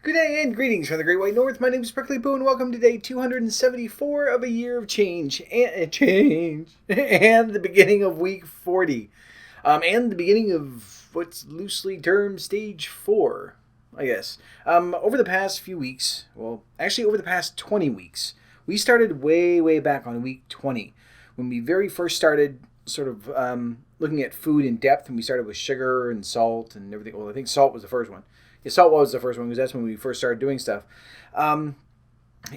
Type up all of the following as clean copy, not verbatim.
Good day and greetings from the Great White North. My name is Prickly Poo, and welcome to day 274 of a year of change and the beginning of week 40, and the beginning of what's loosely termed stage 4, I guess. Over the past few weeks, well, actually over the past 20 weeks, we started way back on week 20 when we very first started sort of looking at food in depth, and we started with sugar and salt and everything. Well, I think salt was the first one. Yeah, salt was the first one because that's when we first started doing stuff. And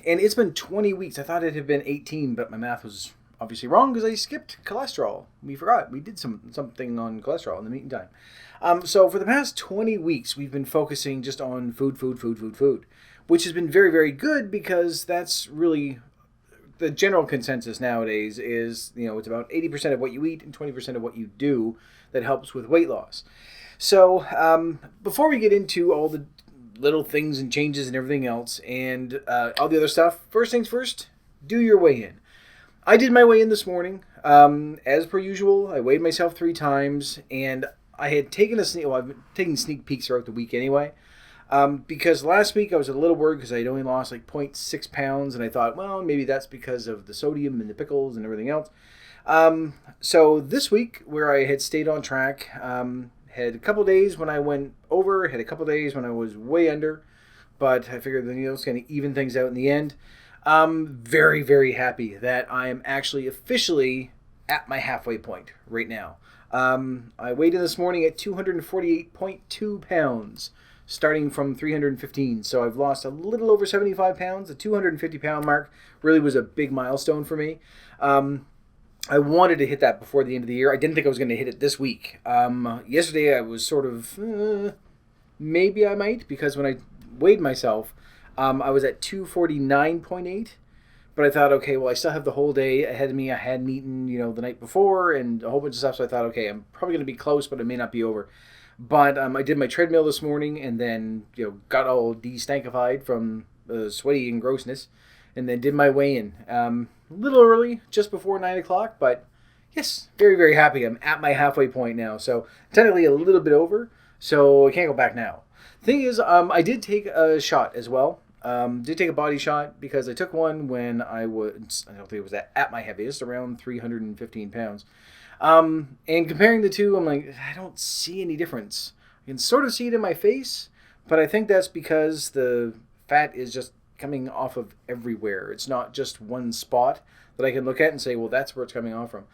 it's been 20 weeks. I thought it had been 18, but my math was obviously wrong because I skipped cholesterol. We forgot. We did something on cholesterol in the meantime. So for the past 20 weeks, we've been focusing just on food, which has been very good because that's really the general consensus nowadays is, it's about 80% of what you eat and 20% of what you do that helps with weight loss. So, before we get into all the little things and changes and everything else and all the other stuff, first things first, do your weigh-in. I did my weigh-in this morning. As per usual, I weighed myself 3 times, and I had taken I've been taking sneak peeks throughout the week anyway, because last week I was a little worried because I'd only lost like 0.6 pounds, and I thought, well, maybe that's because of the sodium and the pickles and everything else. So this week, where I had stayed on track, had a couple days when I went over, had a couple days when I was way under, but I figured that it's going to even things out in the end. I'm very happy that I am actually officially at my halfway point right now. I weighed in this morning at 248.2 pounds, starting from 315. So I've lost a little over 75 pounds. The 250 pound mark really was a big milestone for me. I wanted to hit that before the end of the year. I didn't think I was going to hit it this week. Yesterday I was sort of, maybe I might, because when I weighed myself, I was at 249.8. But I thought, okay, well, I still have the whole day ahead of me. I hadn't eaten, the night before and a whole bunch of stuff. So I thought, okay, I'm probably going to be close, but it may not be over. But I did my treadmill this morning and then, got all de-stankified from the sweaty and grossness. And then did my weigh-in. A little early, just before 9 o'clock, but yes, very happy. I'm at my halfway point now, so technically a little bit over, so I can't go back now. Thing is, I did take a shot as well. Did take a body shot because I took one when I don't think it was at my heaviest, around 315 pounds. And comparing the two, I'm like, I don't see any difference. I can sort of see it in my face, but I think that's because the fat is just coming off of everywhere. It's not just one spot that I can look at and say, well, that's where it's coming off from.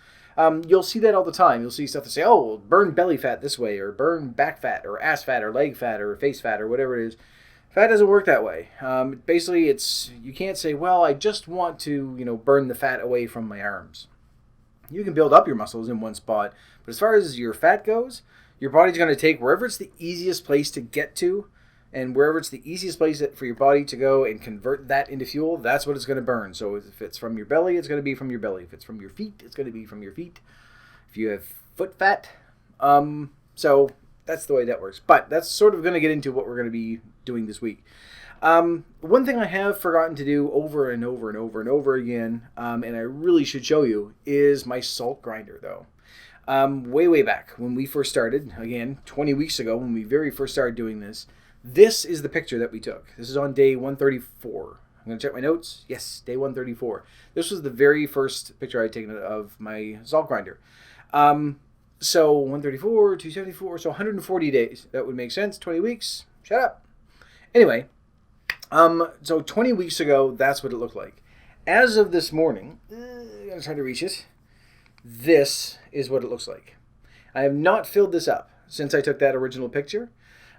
You'll see that all the time. You'll see stuff that say, oh, burn belly fat this way, or burn back fat, or ass fat, or leg fat, or face fat, or whatever it is. Fat doesn't work that way. Basically, you can't say, well, I just want to, burn the fat away from my arms. You can build up your muscles in one spot, but as far as your fat goes, your body's going to take wherever it's the easiest place to get to, and wherever it's the easiest place for your body to go and convert that into fuel, that's what it's going to burn. So if it's from your belly, it's going to be from your belly. If it's from your feet, it's going to be from your feet. If you have foot fat, so that's the way that works. But that's sort of going to get into what we're going to be doing this week. One thing I have forgotten to do over and over again, and I really should show you, is my salt grinder, though. Way back when we first started, again, 20 weeks ago, when we very first started doing this, this is the picture that we took. This is on day 134. I'm going to check my notes. Yes, day 134. This was the very first picture I'd taken of my salt grinder. So 134, 274, so 140 days. That would make sense. 20 weeks. Shut up. Anyway, so 20 weeks ago, that's what it looked like. As of this morning, I'm going to try to reach it. This is what it looks like. I have not filled this up since I took that original picture.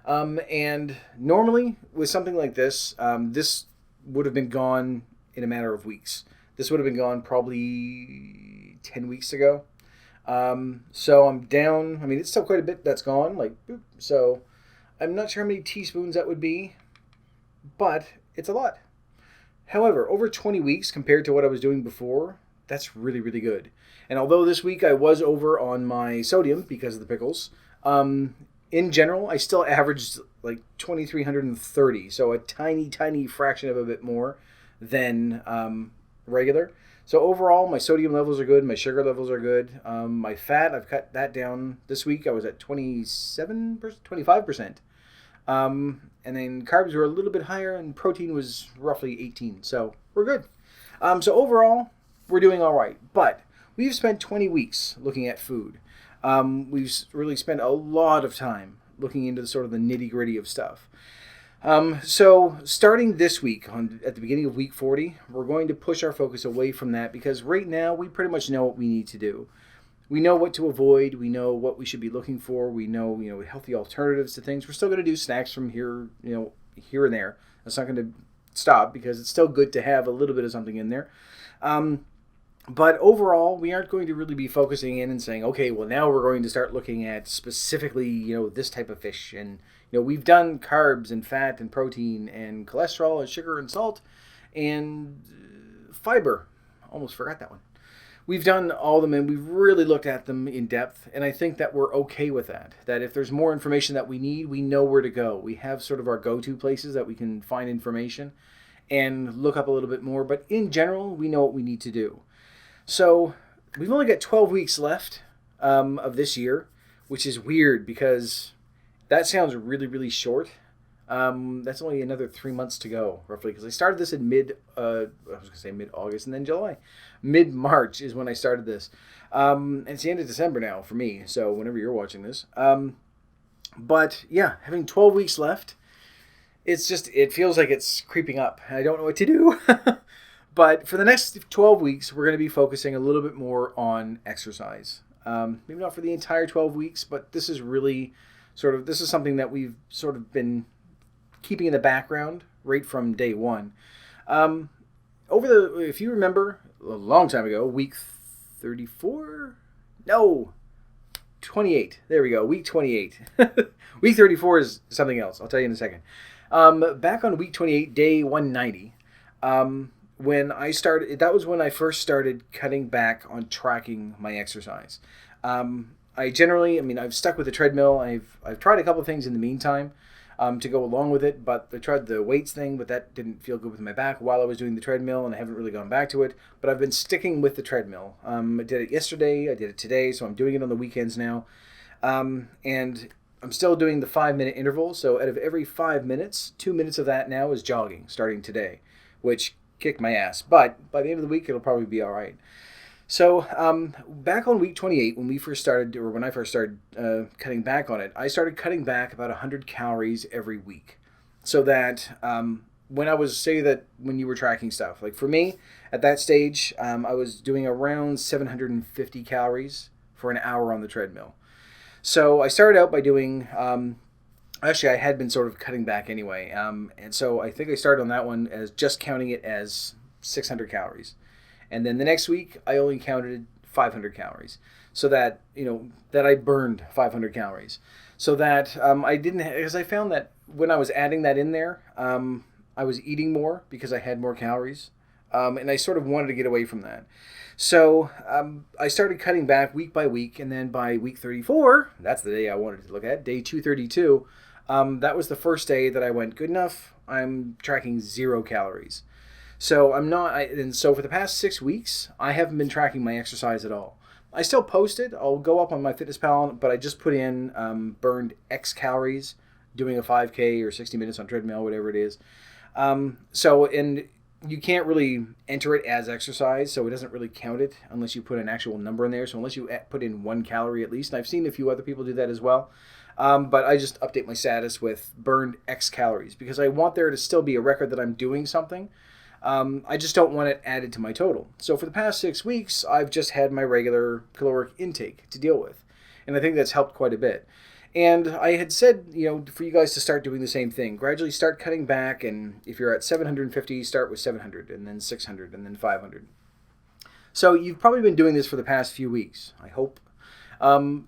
And normally with something like this, this would have been gone in a matter of weeks. This would have been gone probably 10 weeks ago. So I'm down. I mean, it's still quite a bit that's gone. Boop. So I'm not sure how many teaspoons that would be, but it's a lot. However, over 20 weeks compared to what I was doing before, that's really good. And although this week I was over on my sodium because of the pickles, in general, I still averaged like 2,330, so a tiny fraction of a bit more than regular. So overall, my sodium levels are good, my sugar levels are good. My fat, I've cut that down this week. I was at 25%. And then carbs were a little bit higher, and protein was roughly 18. So we're good. So overall, we're doing all right. But we've spent 20 weeks looking at food. We've really spent a lot of time looking into the sort of the nitty gritty of stuff. So starting this week, at the beginning of week 40, we're going to push our focus away from that because right now we pretty much know what we need to do. We know what to avoid. We know what we should be looking for. We know, healthy alternatives to things. We're still going to do snacks from here, here and there. That's not going to stop because it's still good to have a little bit of something in there. But overall, we aren't going to really be focusing in and saying, okay, well, now we're going to start looking at specifically, this type of fish. And, we've done carbs and fat and protein and cholesterol and sugar and salt and fiber. Almost forgot that one. We've done all of them, and we've really looked at them in depth, and I think that we're okay with that. That if there's more information that we need, we know where to go. We have sort of our go-to places that we can find information and look up a little bit more, but in general, we know what we need to do. So we've only got 12 weeks left of this year, which is weird because that sounds really, really short. That's only another 3 months to go, roughly, because I started this in mid-August and then July. Mid-March is when I started this. And it's the end of December now for me, so whenever you're watching this. But yeah, having 12 weeks left, it feels like it's creeping up. I don't know what to do. But for the next 12 weeks, we're going to be focusing a little bit more on exercise. Maybe not for the entire 12 weeks, but this is really this is something that we've sort of been keeping in the background right from day one. If you remember, a long time ago, week 34? No, 28. There we go, week 28. Week 34 is something else. I'll tell you in a second. Back on week 28, day 190, when I started, that was when I first started cutting back on tracking my exercise. I've stuck with the treadmill. I've tried a couple of things in the meantime to go along with it, but I tried the weights thing, but that didn't feel good with my back while I was doing the treadmill, and I haven't really gone back to it. But I've been sticking with the treadmill. I did it yesterday, I did it today, so I'm doing it on the weekends now. And I'm still doing the 5-minute interval, so out of every 5 minutes, 2 minutes of that now is jogging, starting today, which kicked my ass. But by the end of the week, it'll probably be all right. So back on week 28, when I first started cutting back on it, I started cutting back about 100 calories every week. So that when you were tracking stuff, like for me, at that stage, I was doing around 750 calories for an hour on the treadmill. So I started out by doing, actually I had been sort of cutting back anyway. And so I think I started on that one as just counting it as 600 calories. And then the next week, I only counted 500 calories. So that, that I burned 500 calories. So that because I found that when I was adding that in there, I was eating more because I had more calories. And I sort of wanted to get away from that. So I started cutting back week by week. And then by week 34, that's the day I wanted to look at, day 232, that was the first day that I went, good enough, I'm tracking 0 calories. So so for the past 6 weeks, I haven't been tracking my exercise at all. I still post it. I'll go up on my FitnessPal, but I just put in burned X calories doing a 5K or 60 minutes on treadmill, whatever it is. And you can't really enter it as exercise, so it doesn't really count it unless you put an actual number in there. So unless you put in 1 calorie at least, and I've seen a few other people do that as well. But I just update my status with burned X calories because I want there to still be a record that I'm doing something. I just don't want it added to my total. So for the past 6 weeks, I've just had my regular caloric intake to deal with. And I think that's helped quite a bit. And I had said, for you guys to start doing the same thing. Gradually start cutting back, and if you're at 750, start with 700, and then 600, and then 500. So you've probably been doing this for the past few weeks, I hope.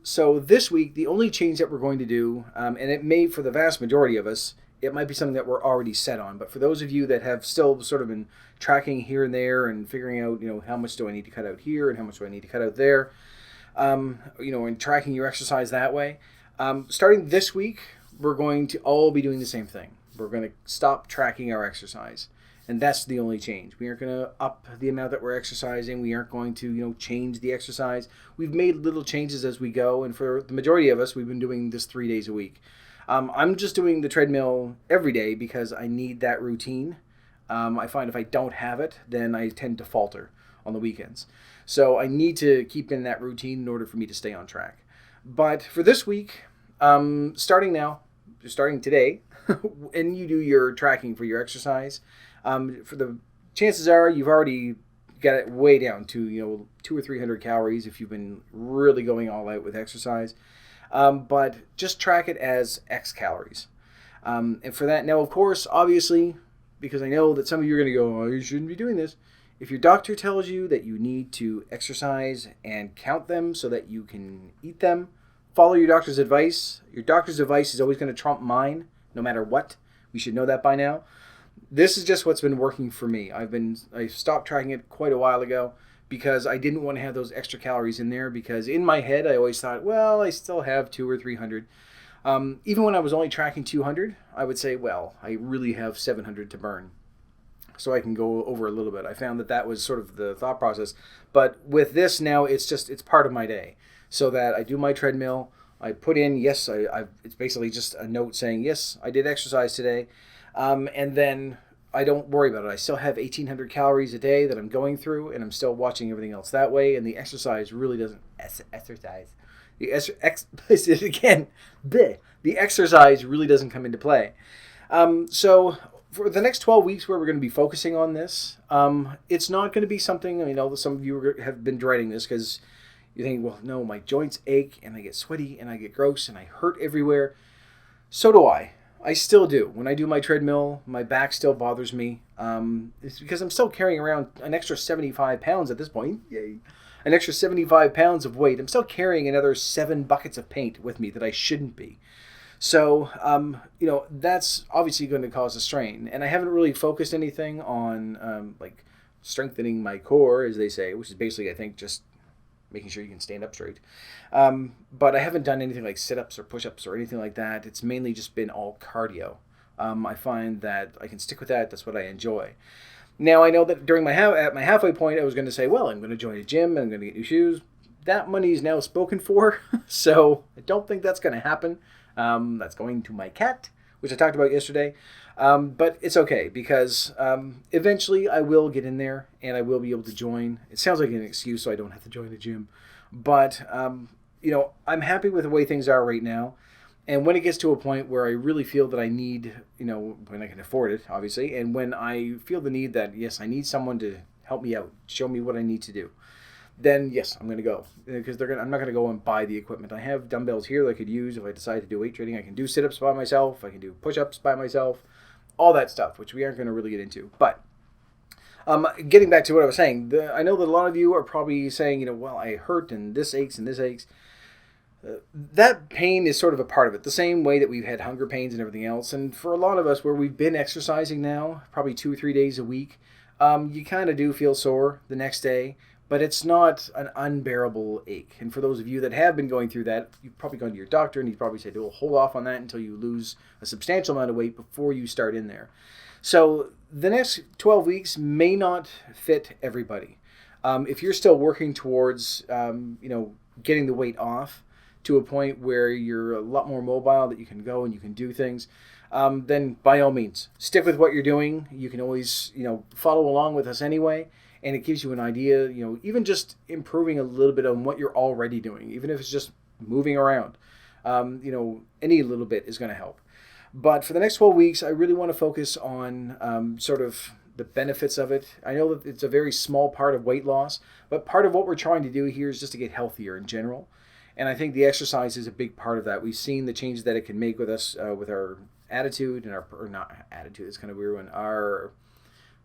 So this week, the only change that we're going to do, and it may, for the vast majority of us, it might be something that we're already set on. But for those of you that have still sort of been tracking here and there and figuring out, how much do I need to cut out here and how much do I need to cut out there, and tracking your exercise that way, starting this week, we're going to all be doing the same thing. We're going to stop tracking our exercise. And that's the only change. We aren't going to up the amount that we're exercising. We aren't going to, change the exercise. We've made little changes as we go. And for the majority of us, we've been doing this 3 days a week. I'm just doing the treadmill every day because I need that routine. I find if I don't have it, then I tend to falter on the weekends. So I need to keep in that routine in order for me to stay on track. But for this week, starting today, and you do your tracking for your exercise, for the chances are you've already got it way down to 200 or 300 calories if you've been really going all out with exercise. But just track it as X calories. And for that, now of course, obviously, because I know that some of you are going to go, oh, you shouldn't be doing this. If your doctor tells you that you need to exercise and count them so that you can eat them, follow your doctor's advice. Your doctor's advice is always going to trump mine, no matter what. We should know that by now. This is just what's been working for me. I stopped tracking it quite a while ago because I didn't want to have those extra calories in there, because in my head I always thought, well, I still have 200 or 300. Even when I was only tracking 200, I would say, well, I really have 700 to burn. So I can go over a little bit. I found that was sort of the thought process. But with this now, it's part of my day. So that I do my treadmill, I put in, yes, it's basically just a note saying, yes, I did exercise today. And then I don't worry about it. I still have 1,800 calories a day that I'm going through, and I'm still watching everything else that way. And the exercise really doesn't exercise. The exercise really doesn't come into play. So for the next 12 weeks, where we're going to be focusing on this, it's not going to be something, some of you have been dreading this because you think, well, no, my joints ache and I get sweaty and I get gross and I hurt everywhere. So do I. I still do. When I do my treadmill, my back still bothers me. It's because I'm still carrying around an extra 75 pounds at this point. Yay. An extra 75 pounds of weight. I'm still carrying another 7 buckets of paint with me that I shouldn't be. So, that's obviously going to cause a strain. And I haven't really focused anything on, strengthening my core, as they say, which is basically, I think, just making sure you can stand up straight. But I haven't done anything like sit-ups or push-ups or anything like that. It's mainly just been all cardio. I find that I can stick with that. That's what I enjoy. Now, I know that during at my halfway point, I was going to say, well, I'm going to join a gym and I'm going to get new shoes. That money is now spoken for, so I don't think that's going to happen. That's going to my cat, which I talked about yesterday. But it's okay because eventually I will get in there and I will be able to join. It sounds like an excuse so I don't have to join a gym. But, I'm happy with the way things are right now. And when it gets to a point where I really feel that I need, when I can afford it, obviously, and when I feel the need that, yes, I need someone to help me out, show me what I need to do, then yes, I'm going to go. Because I'm not going to go and buy the equipment. I have dumbbells here that I could use if I decide to do weight training. I can do sit-ups by myself. I can do push-ups by myself. All that stuff, which we aren't going to really get into. But getting back to what I was saying, I know that a lot of you are probably saying, well, I hurt and this aches and this aches. That pain is sort of a part of it, the same way that we've had hunger pains and everything else. And for a lot of us, where we've been exercising now, probably 2 or 3 days a week, you kind of do feel sore the next day, but it's not an unbearable ache. And for those of you that have been going through that, you've probably gone to your doctor and he's probably said, well, hold off on that until you lose a substantial amount of weight before you start in there. So the next 12 weeks may not fit everybody. If you're still working towards, getting the weight off to a point where you're a lot more mobile, that you can go and you can do things, then by all means, stick with what you're doing. You can always, follow along with us anyway. And it gives you an idea, even just improving a little bit on what you're already doing, even if it's just moving around, any little bit is going to help. But for the next 12 weeks, I really want to focus on sort of the benefits of it. I know that it's a very small part of weight loss, but part of what we're trying to do here is just to get healthier in general. And I think the exercise is a big part of that. We've seen the changes that it can make with us, with our attitude and not attitude, it's kind of a weird one, our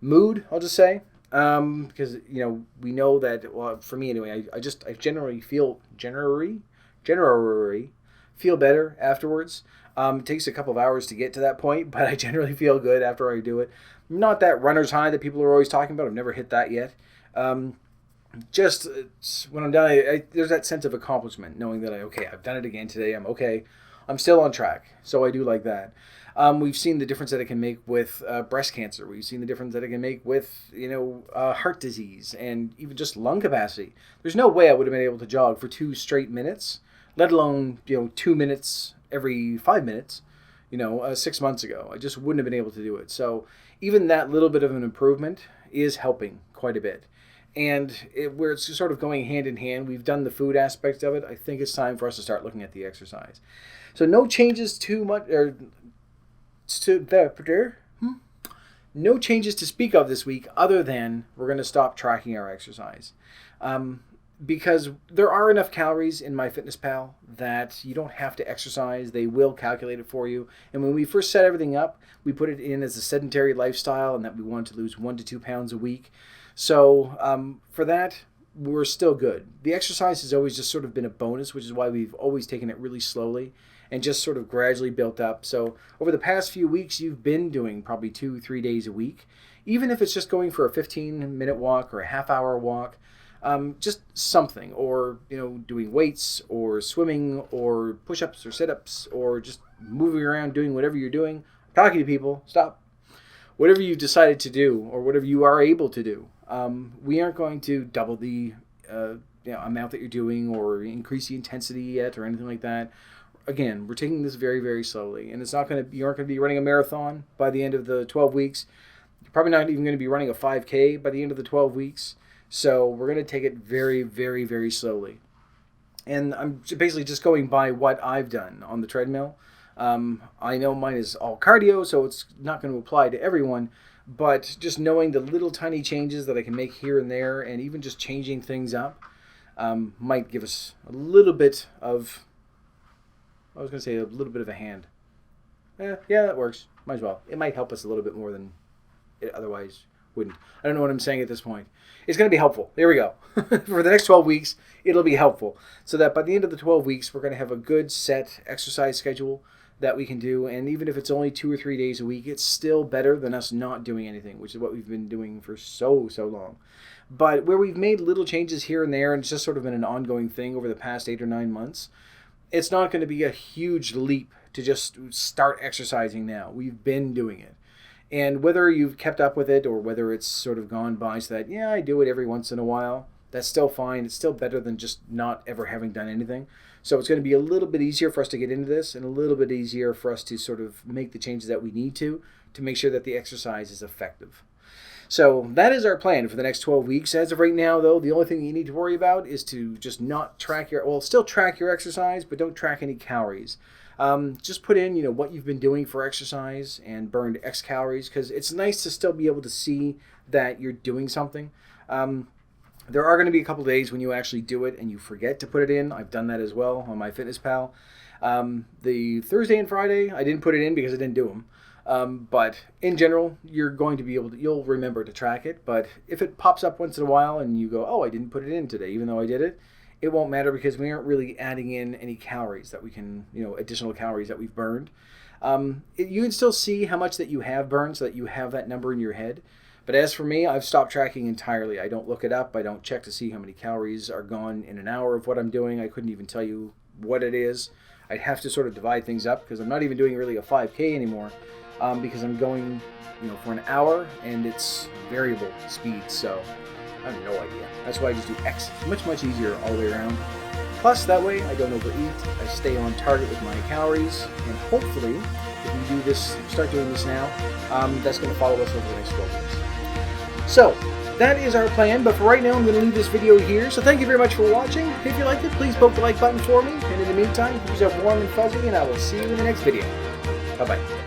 mood, I'll just say. Because, we know that, well, for me anyway, I generally feel better afterwards. It takes a couple of hours to get to that point, but I generally feel good after I do it. Not that runner's high that people are always talking about. I've never hit that yet. Just when I'm done, there's that sense of accomplishment, knowing that I've done it again today. I'm okay. I'm still on track. So I do like that. We've seen the difference that it can make with breast cancer. We've seen the difference that it can make with, heart disease and even just lung capacity. There's no way I would have been able to jog for 2 straight minutes, let alone, 2 minutes every 5 minutes. 6 months ago. I just wouldn't have been able to do it. So even that little bit of an improvement is helping quite a bit. And where it's sort of going hand in hand, we've done the food aspect of it. I think it's time for us to start looking at the exercise. So no changes too much, no changes to speak of this week, other than we're going to stop tracking our exercise. Because there are enough calories in MyFitnessPal that you don't have to exercise. They will calculate it for you. And when we first set everything up, we put it in as a sedentary lifestyle and that we wanted to lose 1 to 2 pounds a week. So for that, we're still good. The exercise has always just sort of been a bonus, which is why we've always taken it really slowly and just sort of gradually built up. So over the past few weeks, you've been doing probably 2-3 days a week, even if it's just going for a 15-minute walk or a half-hour walk, just something, or doing weights or swimming or push-ups or sit-ups or just moving around doing whatever you're doing. Talking to people, stop. Whatever you've decided to do or whatever you are able to do. We aren't going to double the amount that you're doing or increase the intensity yet or anything like that. Again, we're taking this very, very slowly, and you aren't going to be running a marathon by the end of the 12 weeks. You're probably not even going to be running a 5K by the end of the 12 weeks. So we're going to take it very, very, very slowly. And I'm basically just going by what I've done on the treadmill. I know mine is all cardio, so it's not going to apply to everyone. But just knowing the little tiny changes that I can make here and there, and even just changing things up, might give us a little bit of, a little bit of a hand. Yeah, that works. Might as well. It might help us a little bit more than it otherwise wouldn't. I don't know what I'm saying at this point. It's going to be helpful. There we go. For the next 12 weeks, it'll be helpful. So that by the end of the 12 weeks, we're going to have a good set exercise schedule that we can do. And even if it's only 2 or 3 days a week, it's still better than us not doing anything, which is what we've been doing for so long. But where we've made little changes here and there, and it's just sort of been an ongoing thing over the past 8 or 9 months, it's not going to be a huge leap to just start exercising now. We've been doing it. And whether you've kept up with it or whether it's sort of gone by so that, I do it every once in a while, that's still fine. It's still better than just not ever having done anything. So it's going to be a little bit easier for us to get into this and a little bit easier for us to sort of make the changes that we need to make sure that the exercise is effective. So that is our plan for the next 12 weeks. As of right now, though, the only thing you need to worry about is to just not still track your exercise, but don't track any calories. Just put in, what you've been doing for exercise and burned X calories, because it's nice to still be able to see that you're doing something. There are going to be a couple days when you actually do it and you forget to put it in. I've done that as well on MyFitnessPal. The Thursday and Friday, I didn't put it in because I didn't do them. But in general, you're going to be you'll remember to track it. But if it pops up once in a while and you go, I didn't put it in today, even though I did it, it won't matter because we aren't really adding in any calories that we can, additional calories that we've burned. You can still see how much that you have burned so that you have that number in your head. But as for me, I've stopped tracking entirely. I don't look it up. I don't check to see how many calories are gone in an hour of what I'm doing. I couldn't even tell you what it is. I'd have to sort of divide things up because I'm not even doing really a 5K anymore because I'm going, for an hour and it's variable speed. So I have no idea. That's why I just do X. It's much easier all the way around. Plus, that way I don't overeat. I stay on target with my calories, and hopefully, if we start doing this now, that's going to follow us over the next 12 weeks. So that is our plan. But for right now, I'm going to leave this video here. So thank you very much for watching. If you liked it, please poke the like button for me. And in the meantime, keep yourself warm and fuzzy, and I will see you in the next video. Bye bye.